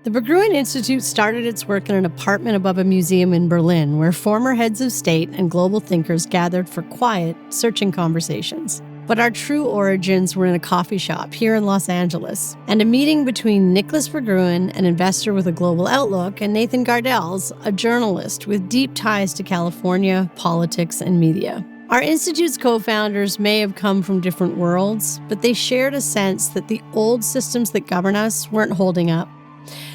The Berggruen Institute started its work in an apartment above a museum in Berlin, where former heads of state and global thinkers gathered for quiet, searching conversations. But our true origins were in a coffee shop here in Los Angeles, and a meeting between Nicolas Berggruen, an investor with a global outlook, and Nathan Gardels, a journalist with deep ties to California, politics, and media. Our institute's co-founders may have come from different worlds, but they shared a sense that the old systems that govern us weren't holding up,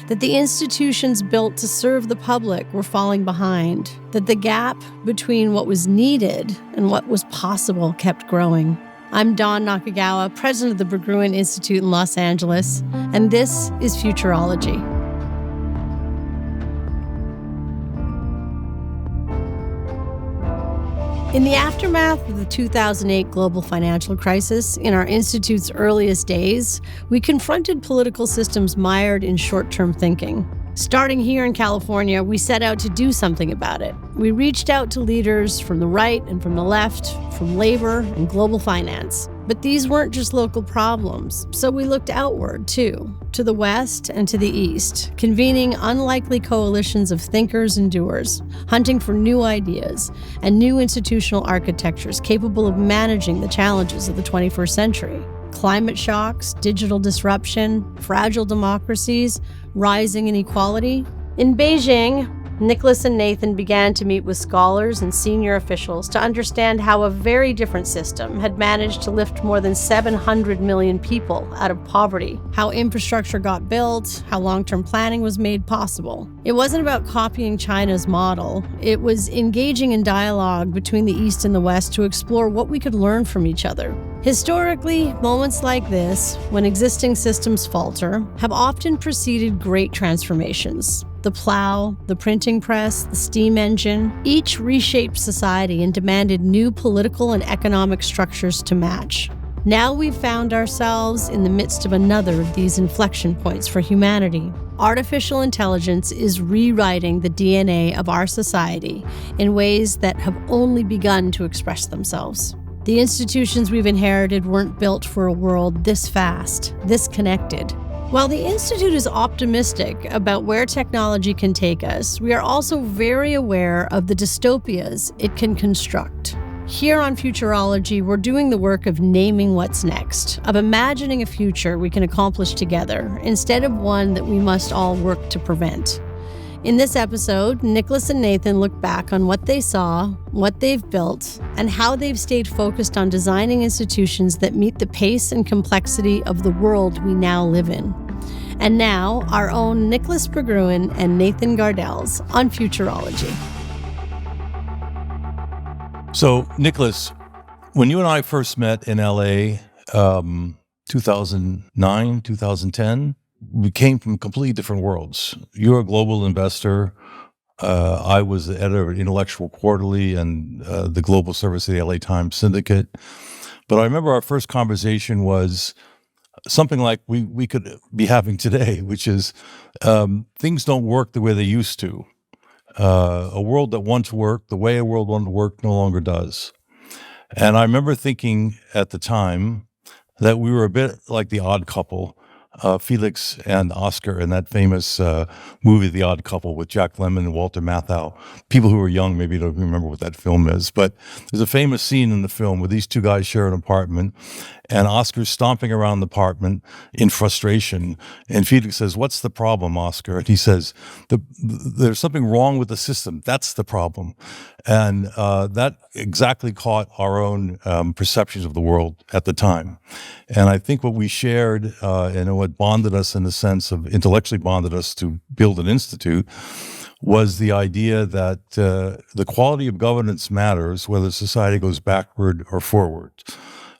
that the institutions built to serve the public were falling behind, that the gap between what was needed and what was possible kept growing. I'm Dawn Nakagawa, president of the Berggruen Institute in Los Angeles, and this is Futurology. In the aftermath of the 2008 global financial crisis, in our institute's earliest days, we confronted political systems mired in short-term thinking. Starting here in California, we set out to do something about it. We reached out to leaders from the right and from the left, from labor and global finance. But these weren't just local problems, so we looked outward, too, to the west and to the east, convening unlikely coalitions of thinkers and doers, hunting for new ideas and new institutional architectures capable of managing the challenges of the 21st century. Climate shocks, digital disruption, fragile democracies, rising inequality. In Beijing, Nicolas and Nathan began to meet with scholars and senior officials to understand how a very different system had managed to lift more than 700 million people out of poverty, how infrastructure got built, how long-term planning was made possible. It wasn't about copying China's model. It was engaging in dialogue between the East and the West to explore what we could learn from each other. Historically, moments like this, when existing systems falter, have often preceded great transformations. The plow, the printing press, the steam engine, each reshaped society and demanded new political and economic structures to match. Now we've found ourselves in the midst of another of these inflection points for humanity. Artificial intelligence is rewriting the DNA of our society in ways that have only begun to express themselves. The institutions we've inherited weren't built for a world this fast, this connected. While the Institute is optimistic about where technology can take us, we are also very aware of the dystopias it can construct. Here on Futurology, we're doing the work of naming what's next, of imagining a future we can accomplish together, instead of one that we must all work to prevent. In this episode, Nicolas and Nathan look back on what they saw, what they've built, and how they've stayed focused on designing institutions that meet the pace and complexity of the world we now live in. And now, our own Nicolas Berggruen and Nathan Gardels on Futurology. So, Nicolas, when you and I first met in LA, 2009, 2010, we came from completely different worlds. You're a global investor. I was the editor of Intellectual Quarterly and the global service of the LA Times Syndicate. But I remember our first conversation was something like we could be having today, which is things don't work the way they used to. A world that once worked, the way a world once worked no longer does. And I remember thinking at the time that we were a bit like the odd couple, Felix and Oscar in that famous movie, The Odd Couple, with Jack Lemmon and Walter Matthau. People who are young maybe don't remember what that film is, but there's a famous scene in the film where these two guys share an apartment, and Oscar's stomping around the apartment in frustration, and Felix says, "What's the problem, Oscar?" And he says, "There's something wrong with the system. That's the problem." And that exactly caught our own perceptions of the world at the time. And I think what we shared and what bonded us in the sense of intellectually bonded us to build an institute was the idea that the quality of governance matters whether society goes backward or forward.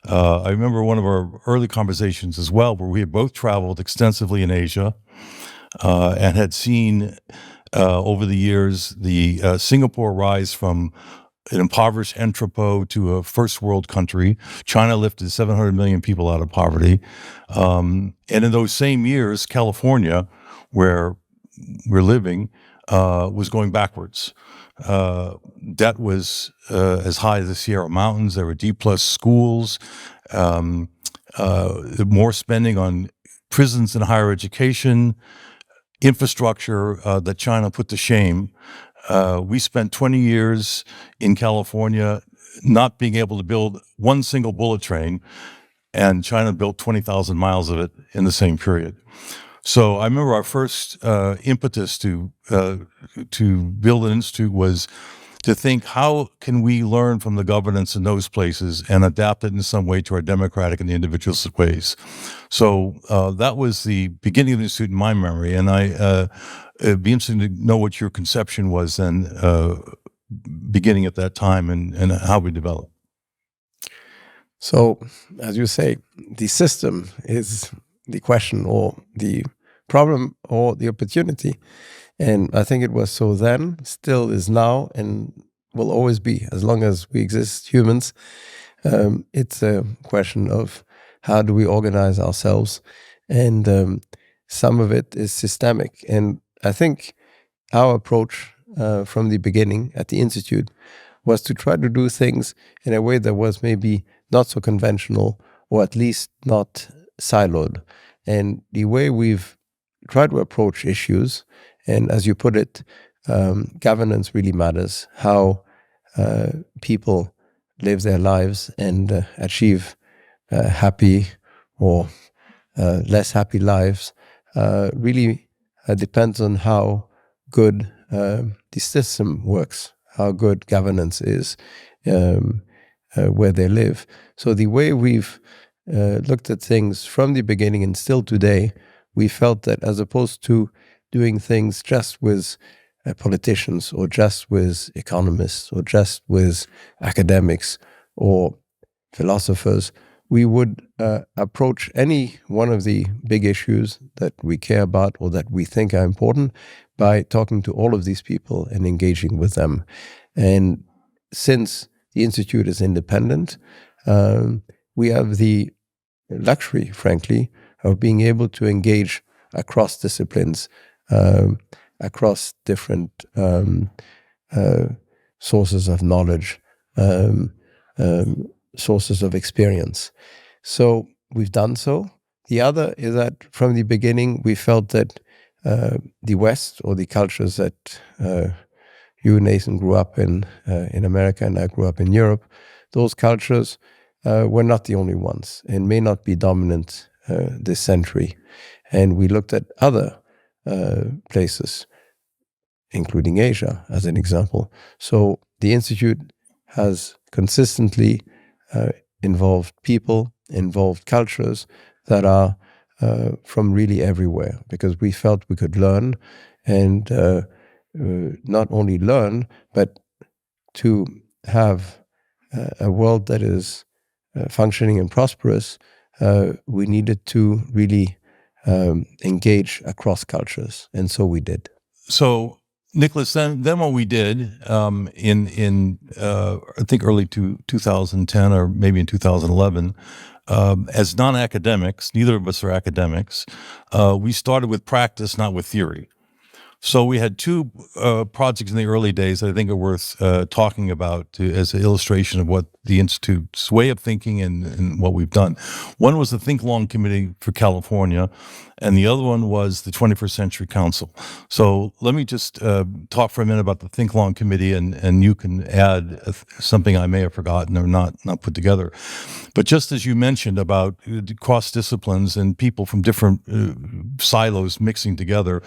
I remember one of our early conversations as well, where we had both traveled extensively in Asia and had seen over the years the Singapore rise from an impoverished entrepot to a first world country. China lifted 700 million people out of poverty. And in those same years, California, where we're living, was going backwards. Debt was as high as the Sierra Mountains. There were D-plus schools, more spending on prisons and higher education. infrastructure that China put to shame. We spent 20 years in California not being able to build one single bullet train, and China built 20,000 miles of it in the same period. So I remember our first impetus to build an institute was to think, how can we learn from the governance in those places and adapt it in some way to our democratic and individualist ways? So that was the beginning of the institute in my memory, and it'd be interesting to know what your conception was then, beginning at that time, and how we developed. So, as you say, the system is the question or the problem or the opportunity. And I think it was so then, still is now, and will always be as long as we exist, humans. It's a question of how do we organize ourselves, and some of it is systemic. And I think our approach from the beginning at the Institute was to try to do things in a way that was maybe not so conventional, or at least not siloed. And the way we've tried to approach issues, and as you put it, governance really matters, how people live their lives and achieve happy or less happy lives, really depends on how good the system works, how good governance is where they live. So the way we've looked at things from the beginning and still today, we felt that as opposed to doing things just with politicians or just with economists or just with academics or philosophers, we would approach any one of the big issues that we care about or that we think are important by talking to all of these people and engaging with them. And since the Institute is independent, we have the luxury, frankly, of being able to engage across disciplines, across different sources of knowledge, sources of experience. So we've done so. The other is that from the beginning, we felt that the West, or the cultures that you, Nathan, grew up in America, and I grew up in Europe, those cultures were not the only ones and may not be dominant this century. And we looked at other places, including Asia, as an example. So the Institute has consistently involved people, involved cultures that are from really everywhere, because we felt we could learn, and not only learn, but to have a world that is functioning and prosperous, we needed to really engage across cultures, and so we did. So, Nicolas, then what we did in I think early 2010 or maybe in 2011, as non-academics, neither of us are academics, we started with practice, not with theory. So we had two projects in the early days that I think are worth talking about as an illustration of what the Institute's way of thinking and what we've done. One was the Think Long Committee for California, and the other one was the 21st Century Council. So let me just talk for a minute about the Think Long Committee, and you can add something I may have forgotten or not put together. But just as you mentioned about cross disciplines and people from different silos mixing together,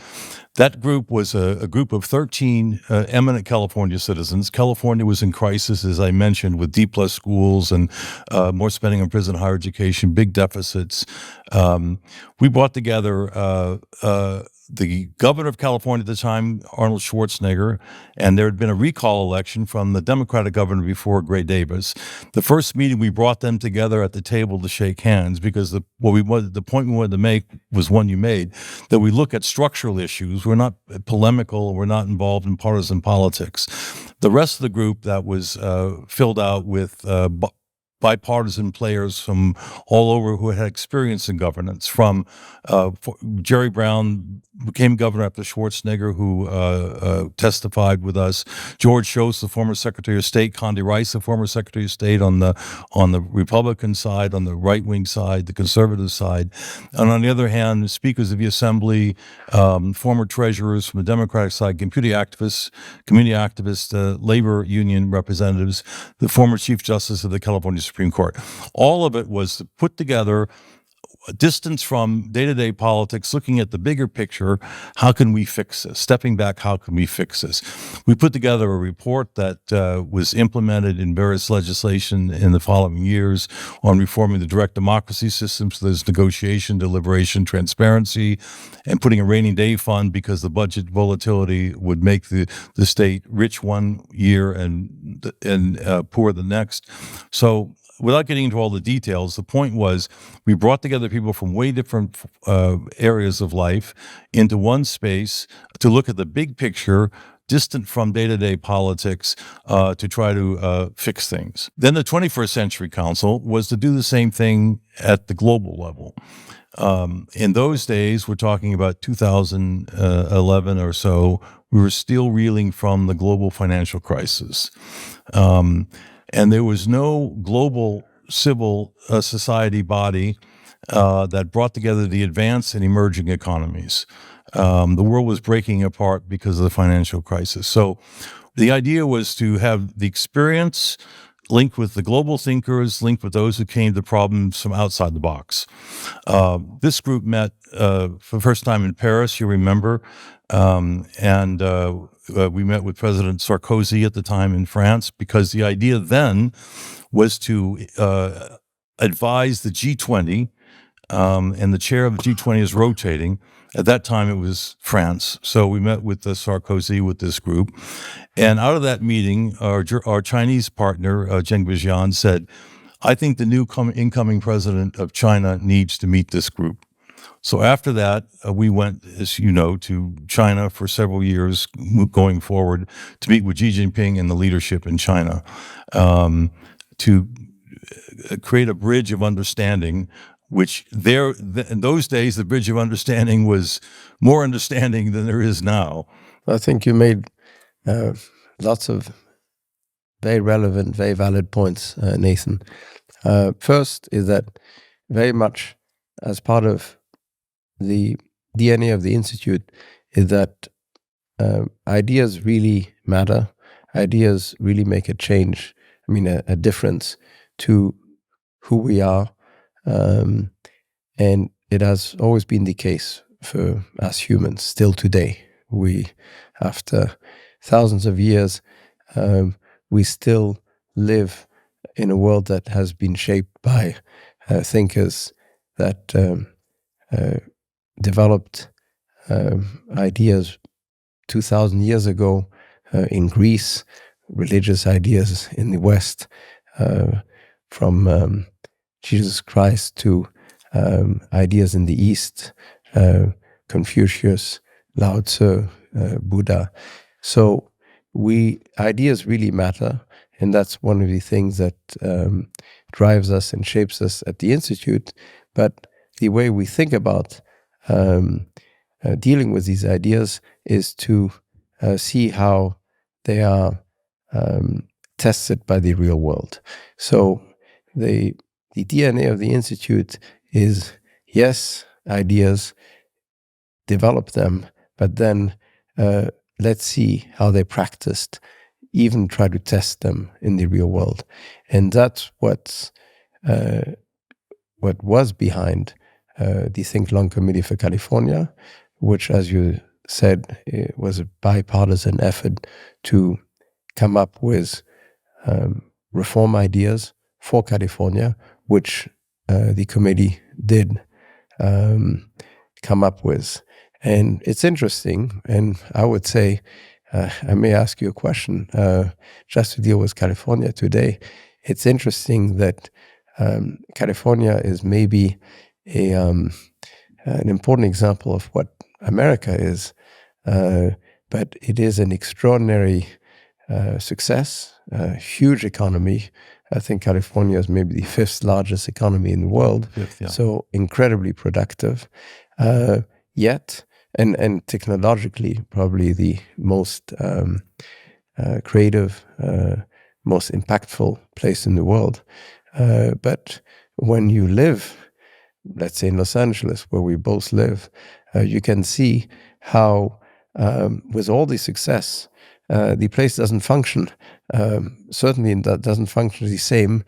that group was a group of 13 eminent California citizens. California was in crisis, as I mentioned, with D+ schools and more spending on prison higher education, big deficits. We brought together the governor of California at the time, Arnold Schwarzenegger, and there had been a recall election from the Democratic governor before, Gray Davis. The first meeting, we brought them together at the table to shake hands, because the point we wanted to make was one you made, that we look at structural issues. We're not polemical. We're not involved in partisan politics. The rest of the group that was filled out with bipartisan players from all over who had experience in governance, from Jerry Brown became governor after Schwarzenegger, who testified with us, George Shultz, the former Secretary of State, Condi Rice, the former Secretary of State on the Republican side, on the right-wing side, the conservative side, and on the other hand, speakers of the Assembly, former treasurers from the Democratic side, community activists, labor union representatives, the former Chief Justice of the California Supreme Court. All of it was to put together a distance from day-to-day politics, looking at the bigger picture. How can we fix this? Stepping back, how can we fix this? We put together a report that was implemented in various legislation in the following years on reforming the direct democracy system. So there's negotiation, deliberation, transparency, and putting a rainy day fund because the budget volatility would make the state rich one year and poor the next. So without getting into all the details, the point was we brought together people from way different areas of life into one space to look at the big picture, distant from day-to-day politics, to try to fix things. Then the 21st Century Council was to do the same thing at the global level. In those days, we're talking about 2011 or so, we were still reeling from the global financial crisis. And there was no global civil society body that brought together the advanced and emerging economies. The world was breaking apart because of the financial crisis. So the idea was to have the experience linked with the global thinkers, linked with those who came to problems from outside the box. This group met for the first time in Paris, you remember, and we met with President Sarkozy at the time in France, because the idea then was to advise the G20, and the chair of the G20 is rotating. At that time, it was France. So we met with Sarkozy with this group. And out of that meeting, our Chinese partner, Zheng Bijian, said, I think the new incoming president of China needs to meet this group. So after that, we went, as you know, to China for several years going forward to meet with Xi Jinping and the leadership in China to create a bridge of understanding, which in those days, the bridge of understanding was more understanding than there is now. I think you made lots of very relevant, very valid points, Nathan. First is that very much as part of the DNA of the Institute is that ideas really matter. Ideas really make a change, a difference to who we are. And it has always been the case for us humans, still today. We, after thousands of years, we still live in a world that has been shaped by thinkers that developed ideas 2,000 years ago in Greece, religious ideas in the West, from Jesus Christ to ideas in the East, Confucius, Lao Tzu, Buddha. So ideas really matter, and that's one of the things that drives us and shapes us at the Institute. But the way we think about dealing with these ideas is to see how they are tested by the real world. So the DNA of the Institute is, yes, ideas, develop them, but then let's see how they're practiced, even try to test them in the real world. And that's what was behind the Think Long Committee for California, which, as you said, was a bipartisan effort to come up with reform ideas for California, which the committee did come up with. And it's interesting, and I would say, I may ask you a question, just to deal with California today. It's interesting that California is maybe an important example of what America is, but it is an extraordinary success, a huge economy, I think California is maybe the 5th largest economy in the world. 5th, yeah. So incredibly productive. Yet, and technologically, probably the most creative, most impactful place in the world. But when you live, let's say in Los Angeles, where we both live, you can see how, with all the success, the place doesn't function. Certainly, that doesn't function the same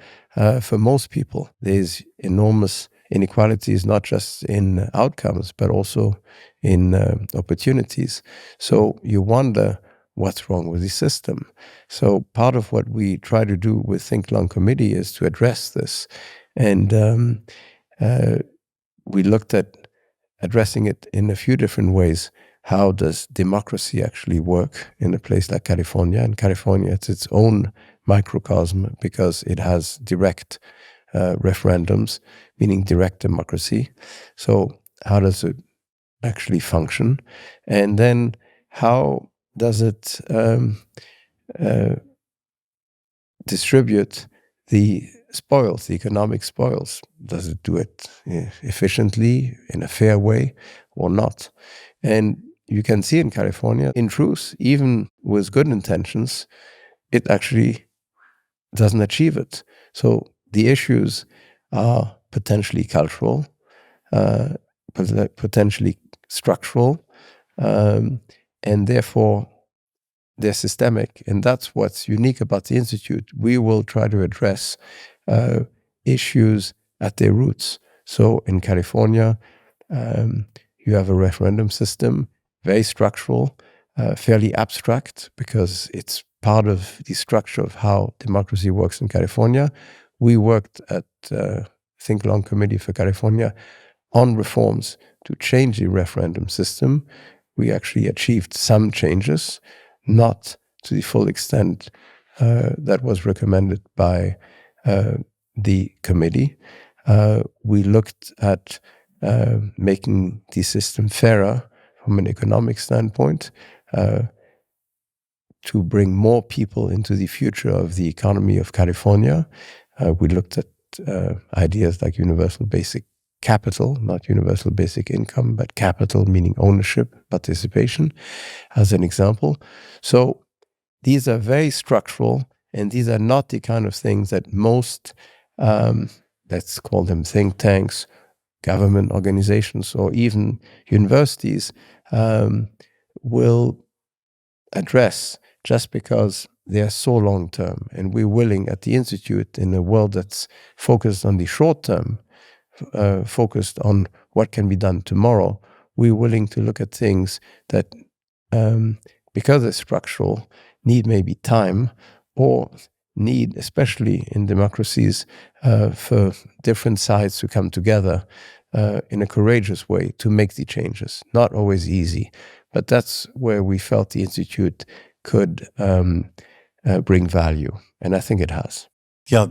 for most people. There's enormous inequalities, not just in outcomes, but also in opportunities. So you wonder what's wrong with the system. So part of what we try to do with Think Long Committee is to address this. And we looked at addressing it in a few different ways. How does democracy actually work in a place like California? In California, it's its own microcosm because it has direct referendums, meaning direct democracy. So how does it actually function? And then how does it distribute the spoils, the economic spoils? Does it do it efficiently, in a fair way, or not? And you can see in California, in truth, even with good intentions, it actually doesn't achieve it. So the issues are potentially cultural, potentially structural, and therefore they're systemic. And that's what's unique about the Institute. We will try to address issues at their roots. So in California, you have a referendum system, very structural, fairly abstract, because it's part of the structure of how democracy works in California. We worked at Think Long Committee for California on reforms to change the referendum system. We actually achieved some changes, not to the full extent that was recommended by the committee. We looked at making the system fairer from an economic standpoint, to bring more people into the future of the economy of California. We looked at ideas like universal basic capital, not universal basic income, but capital, meaning ownership, participation, as an example. So these are very structural, and these are not the kind of things that most, let's call them think tanks, government organizations, or even universities will address, just because they are so long-term. And we're willing at the Institute, in a world that's focused on the short-term, focused on what can be done tomorrow, we're willing to look at things that, because they're structural, need maybe time, or need, especially in democracies, for different sides to come together in a courageous way to make the changes. Not always easy, but that's where we felt the Institute could bring value, and I think it has. Yeah,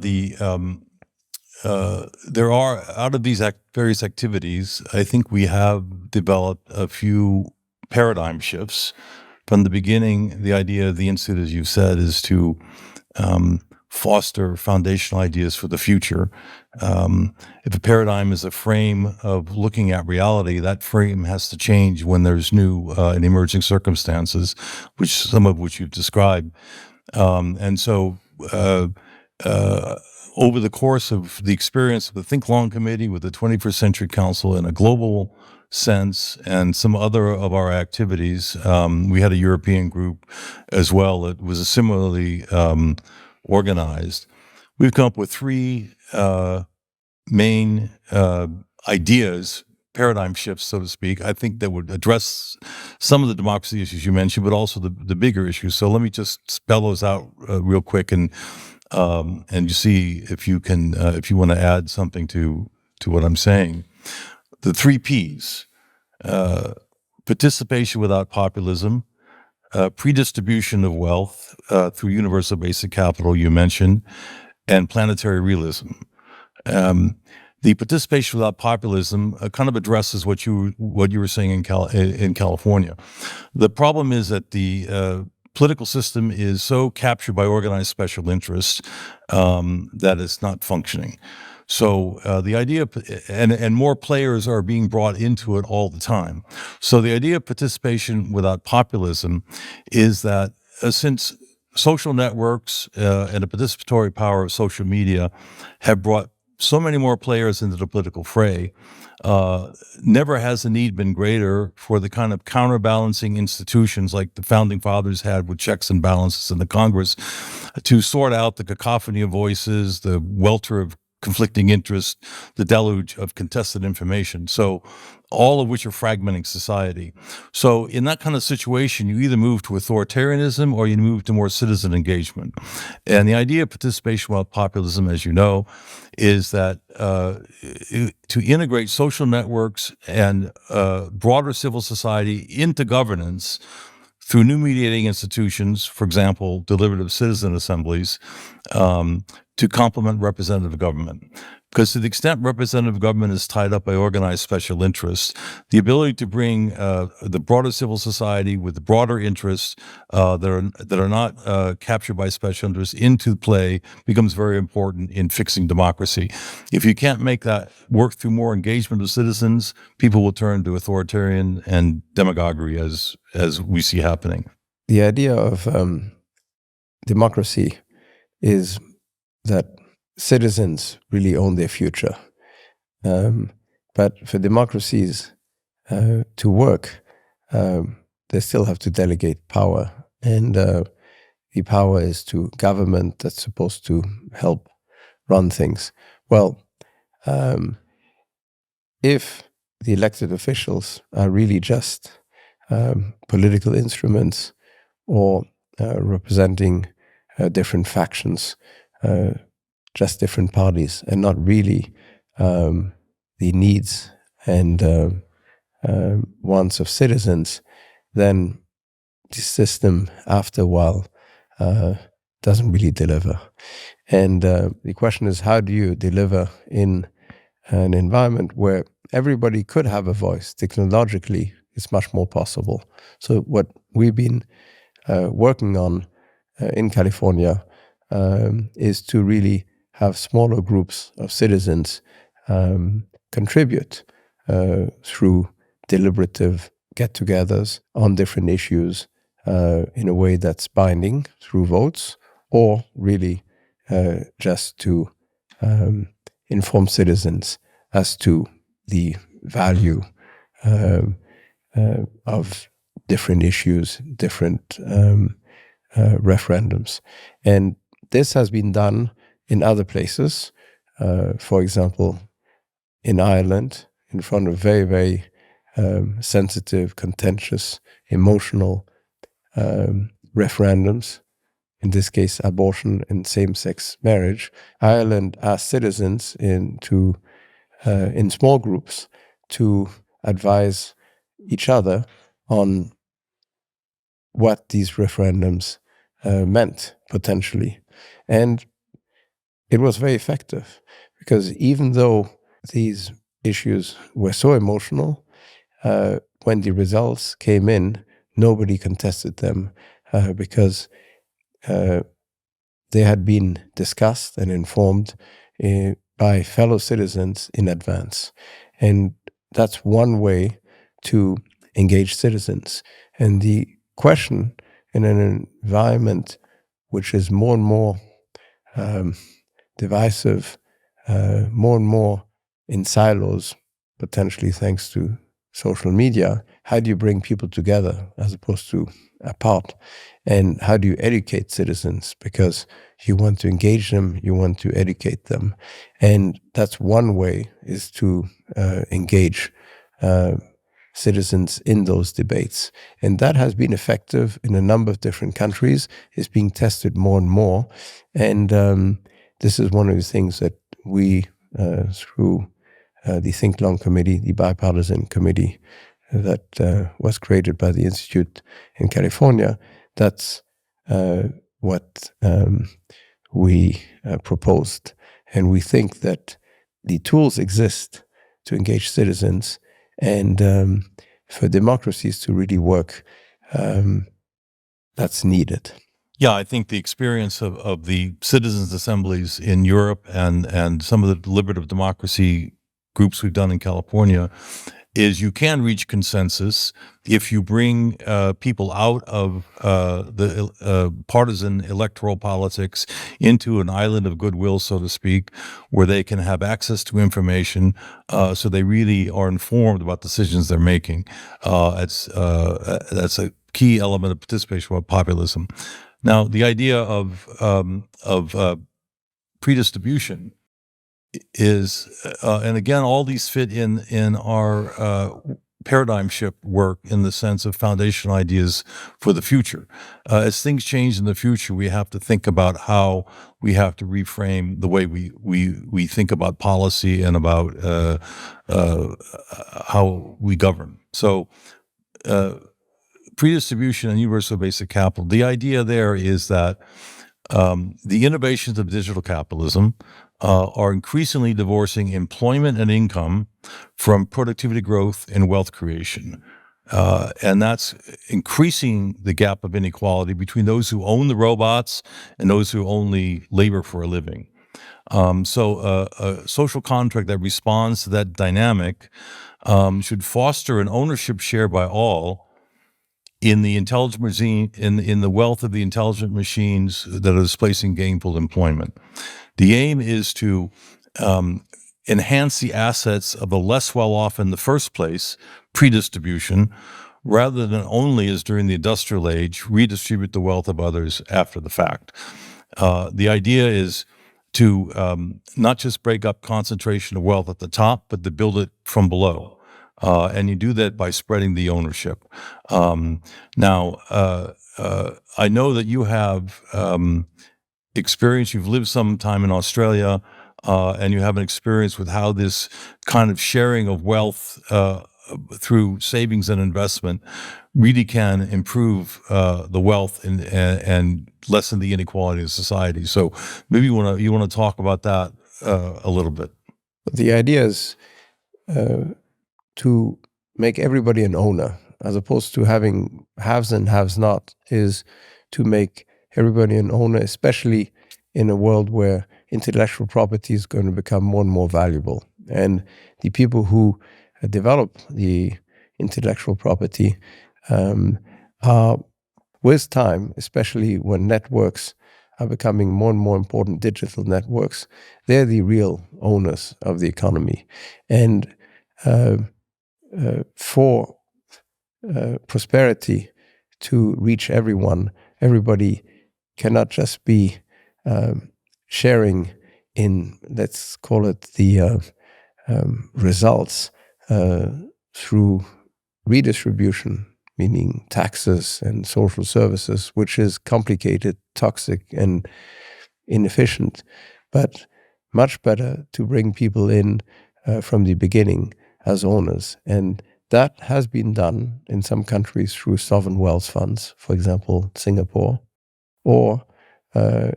there are, out of these various activities, I think we have developed a few paradigm shifts. From the beginning, the idea of the Institute, as you've said, is to foster foundational ideas for the future. If a paradigm is a frame of looking at reality, that frame has to change when there's new and emerging circumstances, some of which you've described. And so over the course of the experience of the Think Long Committee with the 21st Century Council in a global sense, and some other of our activities, we had a European group as well that was similarly organized. We've come up with three main ideas, paradigm shifts, so to speak, I think that would address some of the democracy issues you mentioned, but also the bigger issues. So let me just spell those out real quick, and you see if you can, if you want to add something to what I'm saying. The 3 Ps: participation without populism, predistribution of wealth through universal basic capital you mentioned, and planetary realism. The participation without populism kind of addresses what you were saying in California. The problem is that the political system is so captured by organized special interests that it's not functioning. So the idea, and more players are being brought into it all the time. So the idea of participation without populism is that since social networks and the participatory power of social media have brought so many more players into the political fray, never has the need been greater for the kind of counterbalancing institutions like the founding fathers had with checks and balances in the Congress to sort out the cacophony of voices, the welter of conflicting interests, the deluge of contested information. So all of which are fragmenting society. So in that kind of situation, you either move to authoritarianism or you move to more citizen engagement. And the idea of participation without populism, as you know, is that to integrate social networks and broader civil society into governance through new mediating institutions, for example, deliberative citizen assemblies, to complement representative government. Because to the extent representative government is tied up by organized special interests, the ability to bring the broader civil society with the broader interests that are not captured by special interests into play becomes very important in fixing democracy. If you can't make that work through more engagement of citizens, people will turn to authoritarian and demagoguery as we see happening. The idea of democracy is that citizens really own their future. But for democracies to work, they still have to delegate power. And the power is to government that's supposed to help run things. Well, if the elected officials are really just political instruments or representing different factions, just different parties, and not really the needs and wants of citizens, then the system, after a while, doesn't really deliver. And the question is, how do you deliver in an environment where everybody could have a voice? Technologically, it's much more possible. So what we've been working on in California is to really have smaller groups of citizens contribute through deliberative get-togethers on different issues in a way that's binding through votes, or really just to inform citizens as to the value of different issues, different referendums. And this has been done in other places. For example, in Ireland, in front of very, very sensitive, contentious, emotional referendums, in this case, abortion and same-sex marriage, Ireland asked citizens in small groups to advise each other on what these referendums meant, potentially. And it was very effective, because even though these issues were so emotional, when the results came in, nobody contested them because they had been discussed and informed by fellow citizens in advance. And that's one way to engage citizens. And the question in an environment which is more and more divisive, more and more in silos, potentially thanks to social media, how do you bring people together as opposed to apart? And how do you educate citizens? Because you want to engage them, you want to educate them. And that's one way, is to engage citizens in those debates. And that has been effective in a number of different countries. It's being tested more and more. And this is one of the things that we, through the Think Long Committee, the bipartisan committee that was created by the Institute in California, that's what we proposed. And we think that the tools exist to engage citizens, and for democracies to really work, that's needed? Yeah, I think the experience of the citizens' assemblies in Europe and some of the deliberative democracy groups we've done in California is you can reach consensus if you bring people out of the partisan electoral politics into an island of goodwill, so to speak, where they can have access to information, so they really are informed about decisions they're making. That's a key element of participation with populism. Now, the idea of predistribution is, and again, all these fit in our paradigm shift work in the sense of foundational ideas for the future. As things change in the future, we have to think about how we have to reframe the way we think about policy and about how we govern. So, predistribution and universal basic capital. The idea there is that the innovations of digital capitalism are increasingly divorcing employment and income from productivity growth and wealth creation. And that's increasing the gap of inequality between those who own the robots and those who only labor for a living. So a social contract that responds to that dynamic should foster an ownership share by all in the intelligent machine, in the wealth of the intelligent machines that are displacing gainful employment. The aim is to enhance the assets of the less well-off in the first place, predistribution, rather than only, as during the industrial age, redistribute the wealth of others after the fact. The idea is to not just break up concentration of wealth at the top, but to build it from below. And you do that by spreading the ownership. Now, I know that you have experience. You've lived some time in Australia, and you have an experience with how this kind of sharing of wealth through savings and investment really can improve the wealth and lessen the inequality of society. So maybe you want to talk about that a little bit. The idea is to make everybody an owner, as opposed to having haves and haves not, is to make everybody an owner, especially in a world where intellectual property is going to become more and more valuable. And the people who develop the intellectual property are, with time, especially when networks are becoming more and more important, digital networks, they're the real owners of the economy. And for prosperity to reach everyone, everybody cannot just be sharing in, let's call it, the results through redistribution, meaning taxes and social services, which is complicated, toxic, and inefficient, but much better to bring people in from the beginning as owners. And that has been done in some countries through sovereign wealth funds, for example, Singapore, or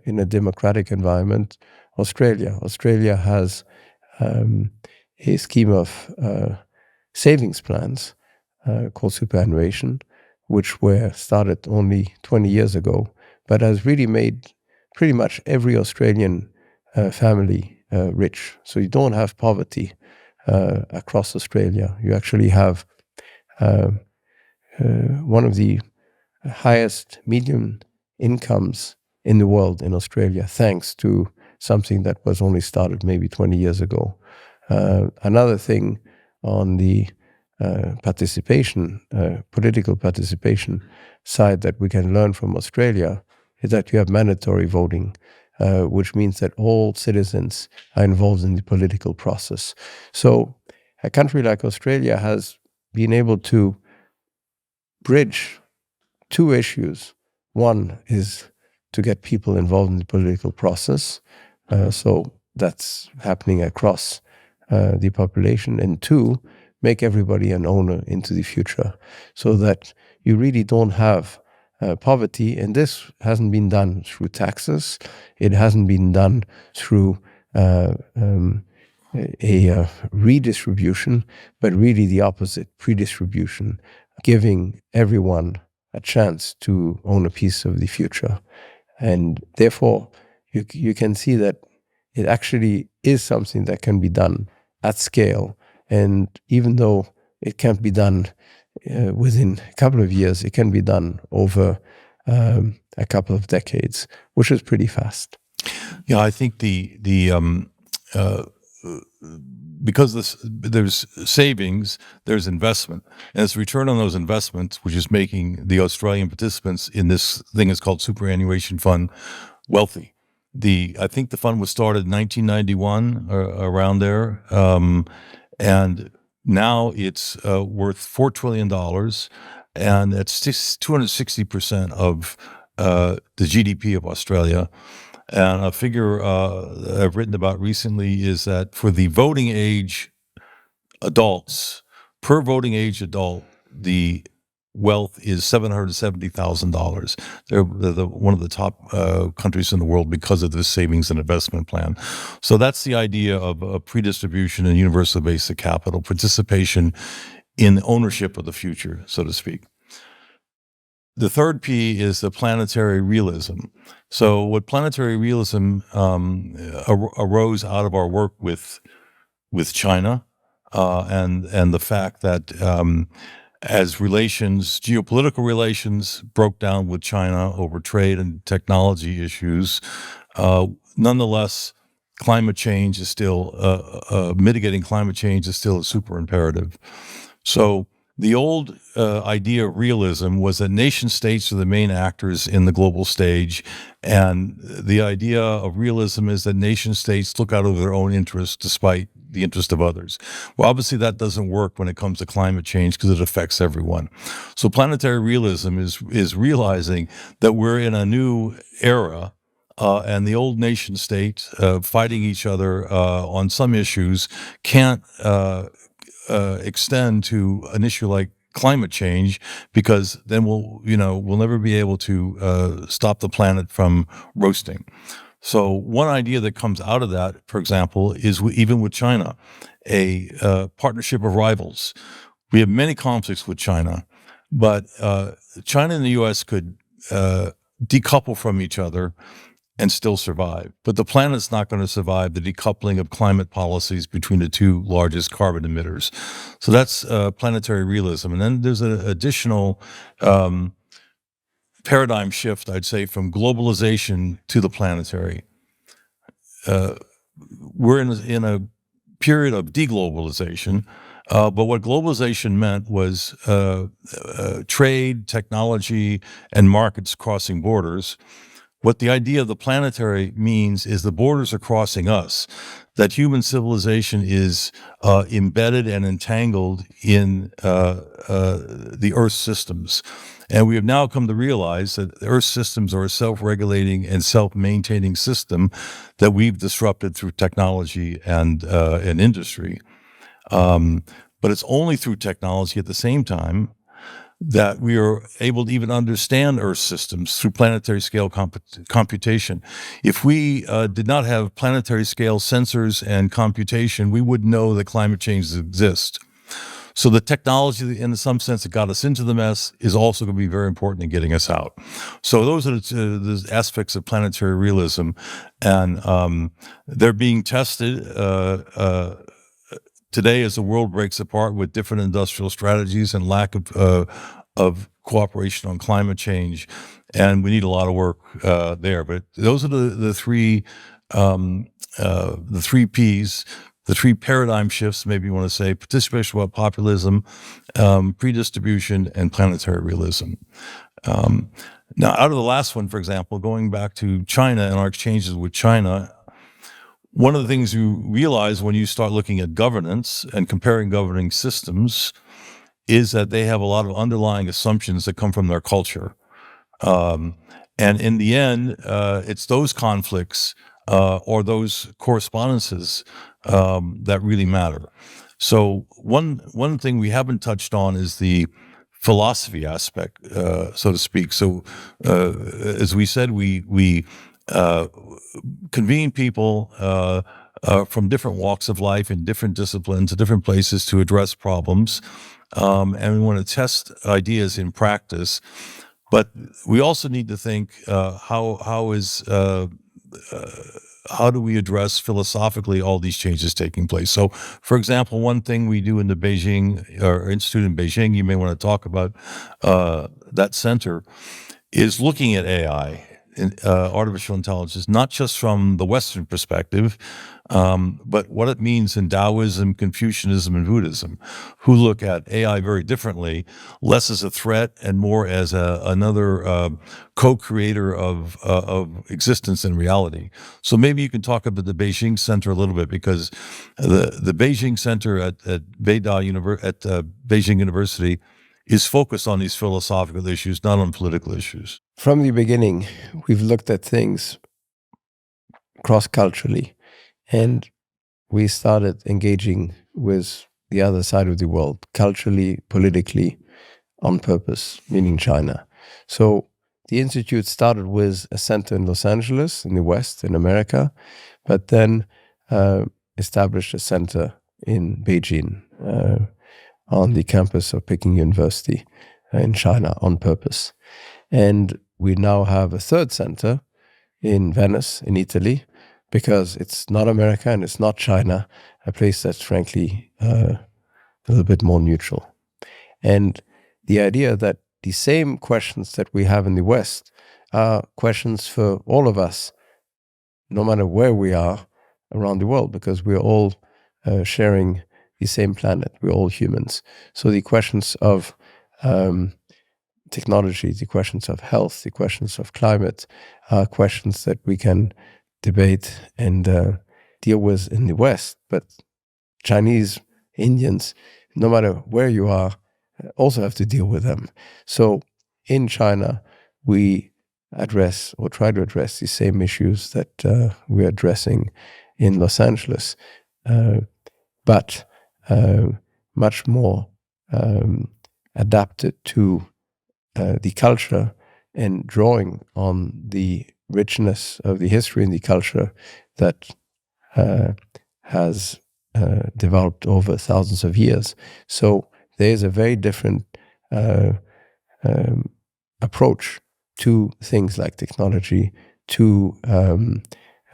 in a democratic environment, Australia. Australia has a scheme of savings plans called superannuation, which were started only 20 years ago, but has really made pretty much every Australian family rich. So you don't have poverty across Australia. You actually have one of the highest median incomes in the world in Australia, thanks to something that was only started maybe 20 years ago. Another thing on the participation, political participation side that we can learn from Australia is that you have mandatory voting, which means that all citizens are involved in the political process. So a country like Australia has been able to bridge two issues. One is to get people involved in the political process. So that's happening across the population. And two, make everybody an owner into the future, so that you really don't have poverty. And this hasn't been done through taxes. It hasn't been done through a redistribution, but really the opposite, predistribution, giving everyone a chance to own a piece of the future. And therefore, you can see that it actually is something that can be done at scale. And even though it can't be done within a couple of years, it can be done over a couple of decades, which is pretty fast. Yeah, I think because there's savings, there's investment, and it's return on those investments, which is making the Australian participants in this thing is called superannuation fund wealthy. I think the fund was started in 1991 or around there, and now it's worth $4 trillion, and it's 260% of the GDP of Australia. And a figure I've written about recently is that for the voting age adults, per voting age adult, the wealth is $770,000. They're one of the top countries in the world because of this savings and investment plan. So that's the idea of predistribution and universal basic capital, participation in ownership of the future, so to speak. The third P is the planetary realism. So what planetary realism arose out of our work with China and the fact that as geopolitical relations broke down with China over trade and technology issues, nonetheless, climate change is still, mitigating climate change is still a super imperative. So the old idea of realism was that nation states are the main actors in the global stage, and the idea of realism is that nation states look out of their own interests despite the interest of others. Well, obviously that doesn't work when it comes to climate change because it affects everyone. So planetary realism is realizing that we're in a new era, and the old nation states fighting each other on some issues can't extend to an issue like climate change, because then we'll never be able to stop the planet from roasting. So one idea that comes out of that, for example, is even with China, a partnership of rivals. We have many conflicts with China, but China and the U.S. could decouple from each other and still survive. But the planet's not going to survive the decoupling of climate policies between the two largest carbon emitters. So that's planetary realism. And then there's an additional paradigm shift, I'd say, from globalization to the planetary. We're in a period of deglobalization, but what globalization meant was trade, technology, and markets crossing borders. What the idea of the planetary means is the borders are crossing us, that human civilization is embedded and entangled in the Earth systems. And we have now come to realize that the Earth systems are a self-regulating and self-maintaining system that we've disrupted through technology and industry. But it's only through technology at the same time that we are able to even understand Earth systems through planetary scale computation. If we did not have planetary scale sensors and computation, we wouldn't know that climate change exists. So the technology, in some sense, that got us into the mess is also going to be very important in getting us out. So those are the aspects of planetary realism, and they're being tested today as the world breaks apart with different industrial strategies and lack of cooperation on climate change, and we need a lot of work there. But those are the three P's, the three paradigm shifts, maybe you want to say: participation, populism, predistribution, and planetary realism. Now, out of the last one, for example, going back to China and our exchanges with China, one of the things you realize when you start looking at governance and comparing governing systems is that they have a lot of underlying assumptions that come from their culture. And in the end, it's those conflicts or those correspondences that really matter. So one thing we haven't touched on is the philosophy aspect, so to speak. So as we said, we convene people from different walks of life in different disciplines, different places to address problems. and we want to test ideas in practice. But we also need to think how do we address philosophically all these changes taking place? So, for example, one thing we do in the Beijing Institute in Beijing, you may want to talk about that center, is looking at AI, artificial intelligence, not just from the Western perspective, but what it means in Taoism, Confucianism, and Buddhism, who look at AI very differently, less as a threat and more as another co-creator of existence and reality. So maybe you can talk about the Beijing Center a little bit, because the Beijing Center at Beijing University is focused on these philosophical issues, not on political issues. From the beginning, we've looked at things cross-culturally, and we started engaging with the other side of the world, culturally, politically, on purpose, meaning China. So the Institute started with a center in Los Angeles, in the West, in America, but then established a center in Beijing, on the campus of Peking University in China, on purpose. And we now have a third center in Venice, in Italy, because it's not America and it's not China, a place that's frankly a little bit more neutral. And the idea that the same questions that we have in the West are questions for all of us, no matter where we are around the world, because we're all sharing the same planet. We're all humans. So the questions of technology, the questions of health, the questions of climate are questions that we can debate and deal with in the West. But Chinese, Indians, no matter where you are, also have to deal with them. So in China, we address or try to address the same issues that we're addressing in Los Angeles, but much more adapted to the culture and drawing on the richness of the history and the culture that has developed over thousands of years. So there is a very different approach to things like technology, to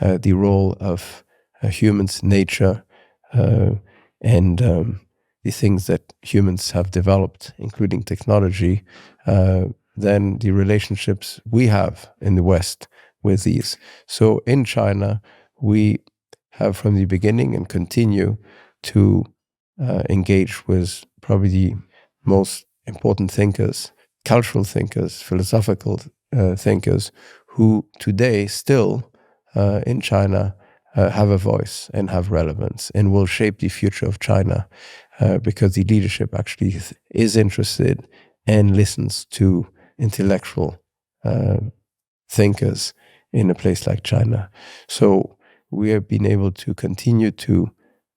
the role of humans, nature, and the things that humans have developed, including technology, than the relationships we have in the West with these. So in China, we have from the beginning and continue to engage with probably the most important thinkers, cultural thinkers, philosophical thinkers, who today still in China have a voice and have relevance and will shape the future of China, because the leadership actually is interested and listens to intellectual thinkers in a place like China. So we have been able to continue to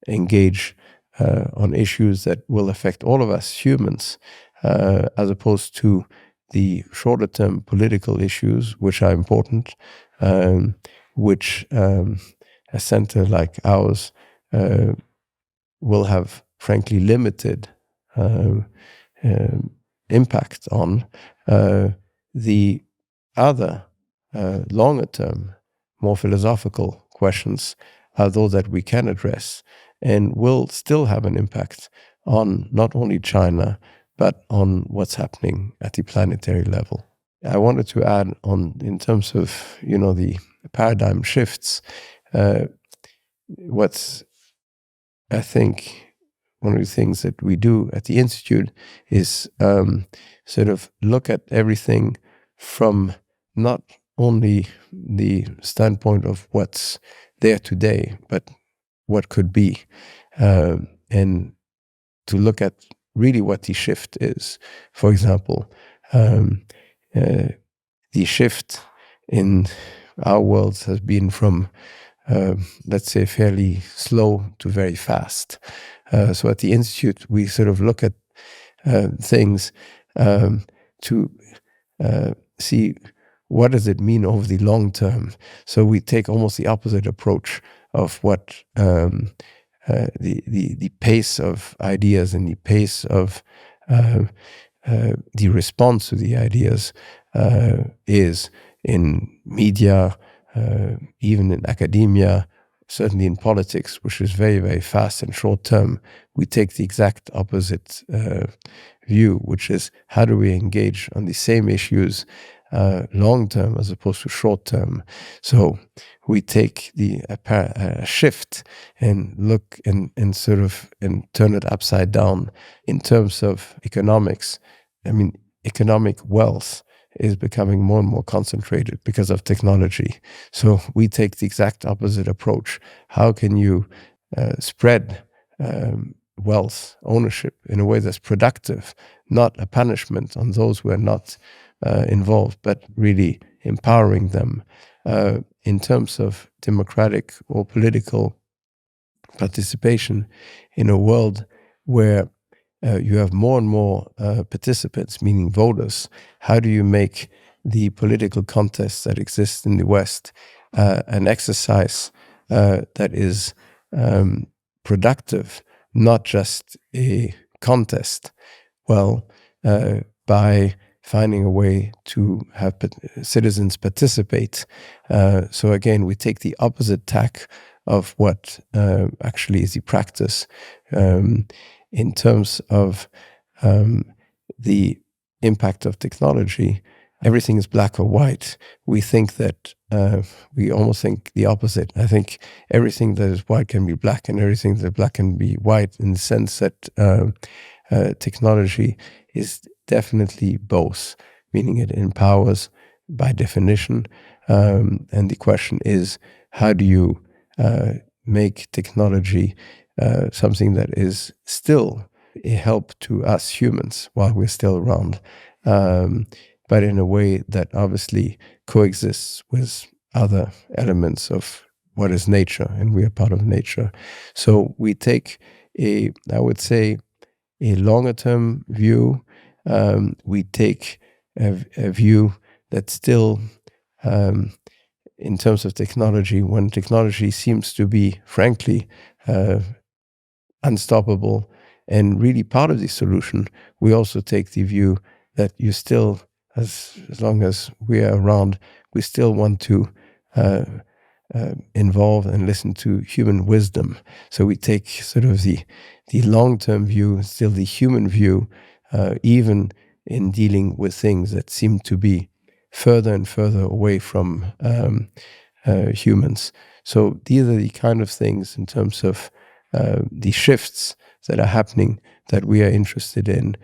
engage on issues that will affect all of us humans, as opposed to the shorter term political issues, which are important, which a center like ours will have, frankly, limited impact on. The other longer term, more philosophical questions are those that we can address and will still have an impact on not only China, but on what's happening at the planetary level. I wanted to add on, in terms of, the paradigm shifts, what's, I think, one of the things that we do at the Institute is sort of look at everything from not only the standpoint of what's there today, but what could be, and to look at really what the shift is. For example, the shift in our worlds has been from, let's say, fairly slow to very fast. So at the Institute, we sort of look at things to see what does it mean over the long term. So we take almost the opposite approach of what the pace of ideas and the pace of the response to the ideas is in media, even in academia, certainly in politics, which is very, very fast and short term. We take the exact opposite view, which is how do we engage on the same issues long term as opposed to short term. So we take the shift and look and sort of and turn it upside down in terms of economics. I mean, economic wealth is becoming more and more concentrated because of technology. So we take the exact opposite approach. How can you spread wealth, ownership in a way that's productive, not a punishment on those who are not involved, but really empowering them in terms of democratic or political participation in a world where you have more and more participants, meaning voters. How do you make the political contest that exists in the West an exercise that is productive, not just a contest? Well, by finding a way to have citizens participate. So again, we take the opposite tack of what actually is the practice. In terms of the impact of technology, everything is black or white. We think that we almost think the opposite. I think everything that is white can be black, and everything that is black can be white, in the sense that technology is definitely both, meaning it empowers by definition. And the question is, how do you make technology something that is still a help to us humans while we're still around, but in a way that obviously coexists with other elements of what is nature, and we are part of nature. So we take I would say, a longer term view. We take a view that still, in terms of technology, when technology seems to be, frankly, unstoppable and really part of the solution, we also take the view that you still, as long as we are around, we still want to involve and listen to human wisdom. So we take sort of the long-term view, still the human view, even in dealing with things that seem to be further and further away from humans. So these are the kind of things in terms of the shifts that are happening that we are interested in.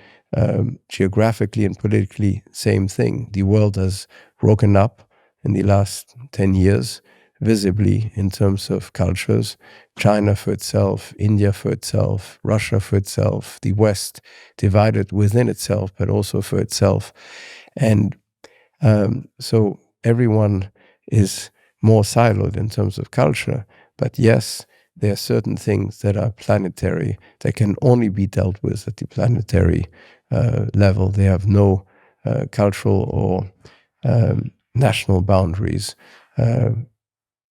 Geographically and politically, same thing. The world has broken up in the last 10 years, visibly in terms of cultures. China for itself, India for itself, Russia for itself, the West divided within itself, but also for itself. And so everyone is more siloed in terms of culture. But yes, there are certain things that are planetary that can only be dealt with at the planetary level. They have no cultural or national boundaries.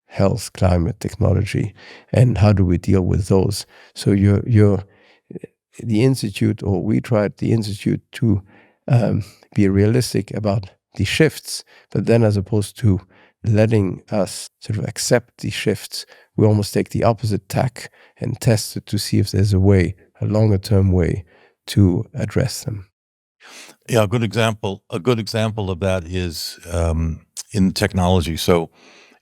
Health, climate, technology, and how do we deal with those? So the Institute, or we try at the Institute to be realistic about the shifts, but then as opposed to letting us sort of accept the shifts, we almost take the opposite tack and test it to see if there's a way, a longer term way to address them. Yeah, a good example of that is in technology. So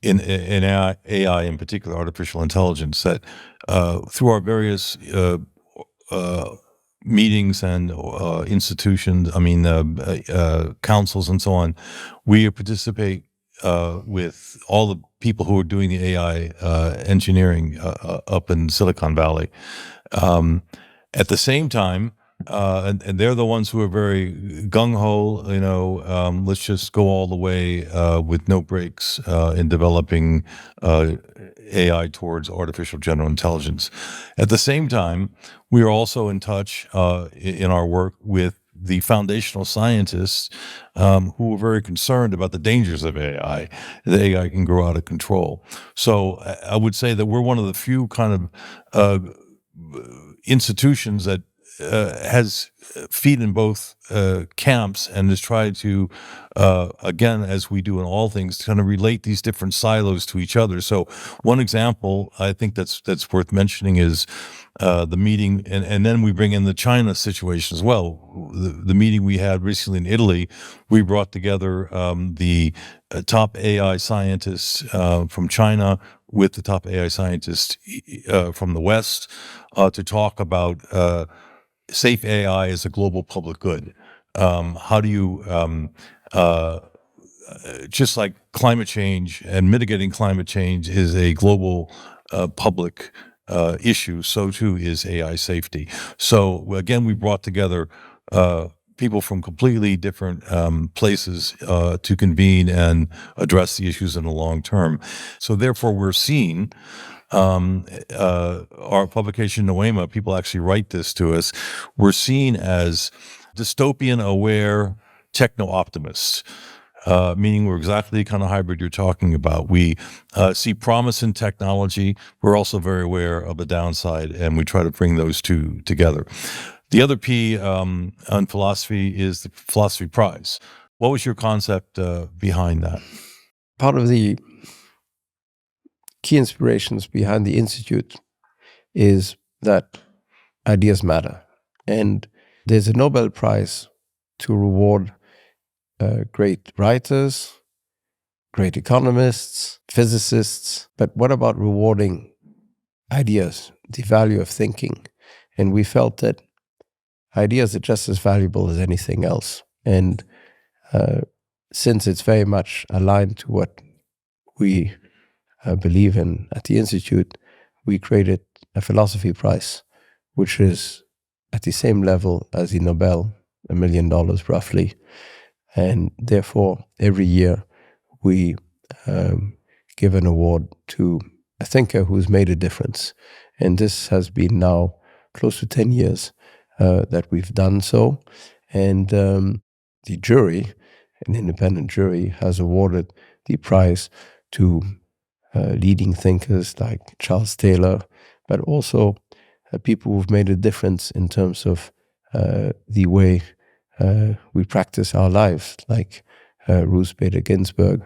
in AI in particular, artificial intelligence, that through our various meetings and institutions, councils and so on, we participate with all the people who are doing the AI engineering up in Silicon Valley. At the same time, and they're the ones who are very gung-ho, let's just go all the way with no breaks in developing AI towards artificial general intelligence. At the same time, we are also in touch in our work with the foundational scientists who are very concerned about the dangers of AI. The AI can grow out of control. So I would say that we're one of the few kind of institutions that has feet in both camps and has tried to, again, as we do in all things, kind of relate these different silos to each other. So one example I think that's worth mentioning is the meeting, and then we bring in the China situation as well. The meeting we had recently in Italy, we brought together the top AI scientists from China with the top AI scientists from the West to talk about safe AI as a global public good. How do you, just like climate change and mitigating climate change is a global public issue, so too is AI safety. So again, we brought together people from completely different places to convene and address the issues in the long term. So therefore, we're seeing our publication Noema, people actually write this to us, we're seen as dystopian aware techno-optimists, meaning we're exactly the kind of hybrid you're talking about. We see promise in technology. We're also very aware of the downside, and we try to bring those two together. The other P on philosophy is the Philosophy Prize. What was your concept behind that? Part of the key inspirations behind the Institute is that ideas matter. And there's a Nobel Prize to reward great writers, great economists, physicists. But what about rewarding ideas, the value of thinking? And we felt that ideas are just as valuable as anything else. And since it's very much aligned to what we believe in at the Institute, we created a philosophy prize, which is at the same level as the Nobel, $1 million roughly. And therefore, every year we give an award to a thinker who's made a difference. And this has been now close to 10 years that we've done so. And the jury, an independent jury, has awarded the prize to leading thinkers like Charles Taylor, but also people who've made a difference in terms of the way we practice our lives, like Ruth Bader Ginsburg,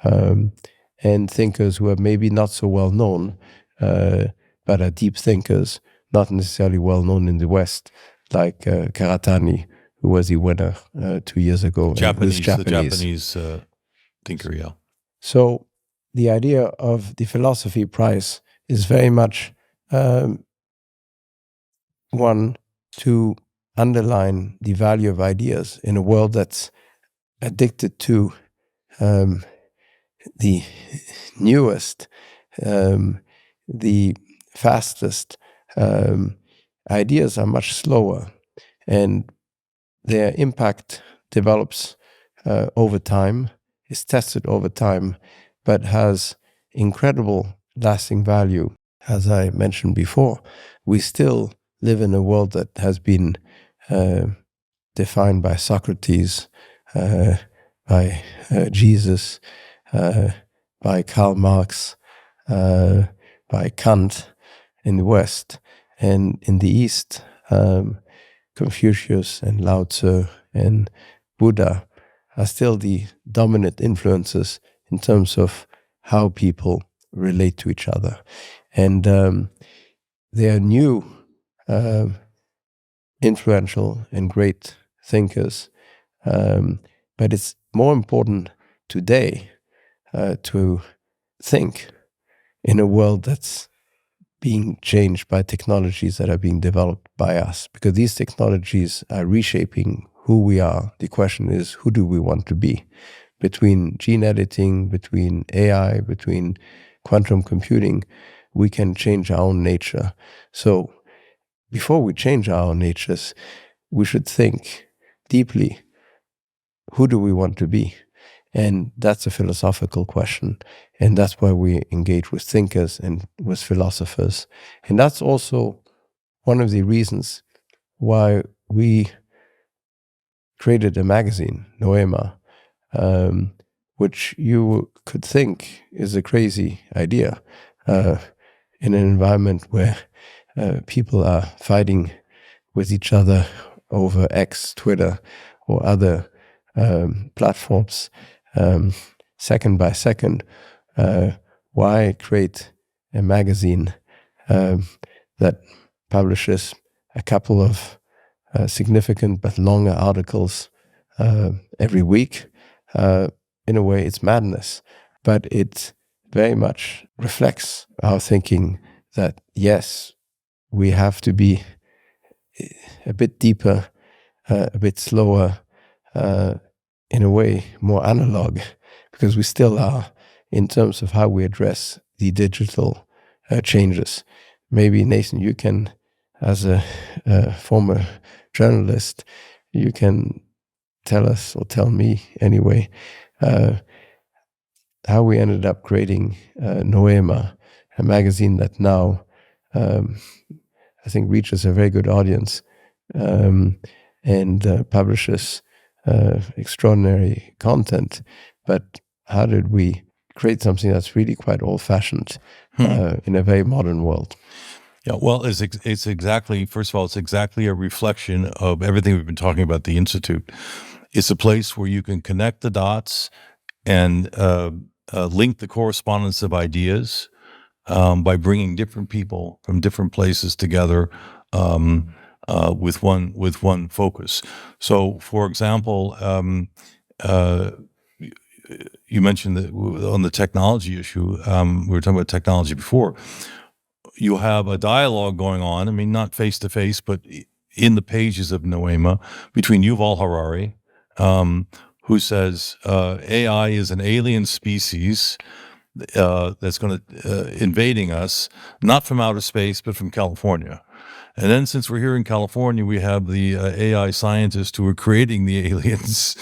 and thinkers who are maybe not so well known, but are deep thinkers, not necessarily well known in the West, like Karatani, who was the winner 2 years ago. The Japanese thinker, yeah. So the idea of the Philosophy Prize is very much one to underline the value of ideas in a world that's addicted to the newest, the fastest. Ideas are much slower, and their impact develops over time, is tested over time, but has incredible lasting value. As I mentioned before, we still live in a world that has been defined by Socrates, by Jesus, by Karl Marx, by Kant in the West. And in the East, Confucius and Lao Tzu and Buddha are still the dominant influences in terms of how people relate to each other. And there are new influential and great thinkers, but it's more important today to think in a world that's being changed by technologies that are being developed by us, because these technologies are reshaping who we are. The question is, who do we want to be? Between gene editing, between AI, between quantum computing, we can change our own nature. So before we change our own natures, we should think deeply, who do we want to be? And that's a philosophical question. And that's why we engage with thinkers and with philosophers. And that's also one of the reasons why we created a magazine, Noema, which you could think is a crazy idea in an environment where people are fighting with each other over X, Twitter, or other platforms, second by second. Why create a magazine that publishes a couple of significant but longer articles every week? In a way, it's madness, but it very much reflects our thinking that, yes, we have to be a bit deeper, a bit slower, in a way more analog, because we still are in terms of how we address the digital changes. Maybe, Nathan, you can, as a former journalist, you can tell us, or tell me anyway, how we ended up creating Noema, a magazine that now I think reaches a very good audience and publishes extraordinary content. But how did we create something that's really quite old-fashioned in a very modern world? Yeah, well, it's exactly, first of all, it's exactly a reflection of everything we've been talking about at the Institute. It's a place where you can connect the dots and link the correspondence of ideas by bringing different people from different places together with one focus. So, for example, you mentioned that on the technology issue, we were talking about technology before. You have a dialogue going on, I mean, not face-to-face, but in the pages of Noema, between Yuval Harari, who says AI is an alien species that's going to invading us, not from outer space, but from California. And then, since we're here in California, we have the AI scientists who are creating the aliens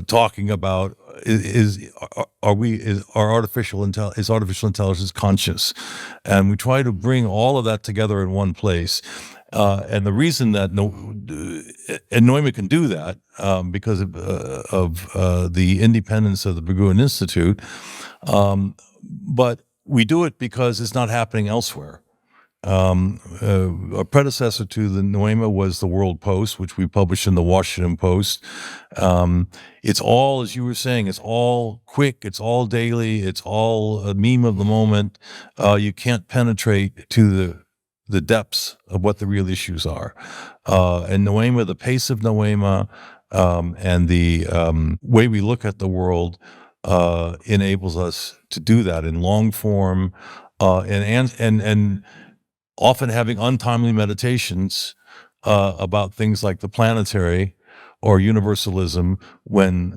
talking about is artificial intelligence conscious, and we try to bring all of that together in one place. And the reason that Noema can do that because of the independence of the Berggruen Institute, but we do it because it's not happening elsewhere. A predecessor to the Noema was the World Post, which we published in the Washington Post. It's all, as you were saying, it's all quick, it's all daily, it's all a meme of the moment. You can't penetrate to the depths of what the real issues are. And Noema, the pace of Noema, and the way we look at the world enables us to do that in long form, and often having untimely meditations about things like the Planetary or universalism when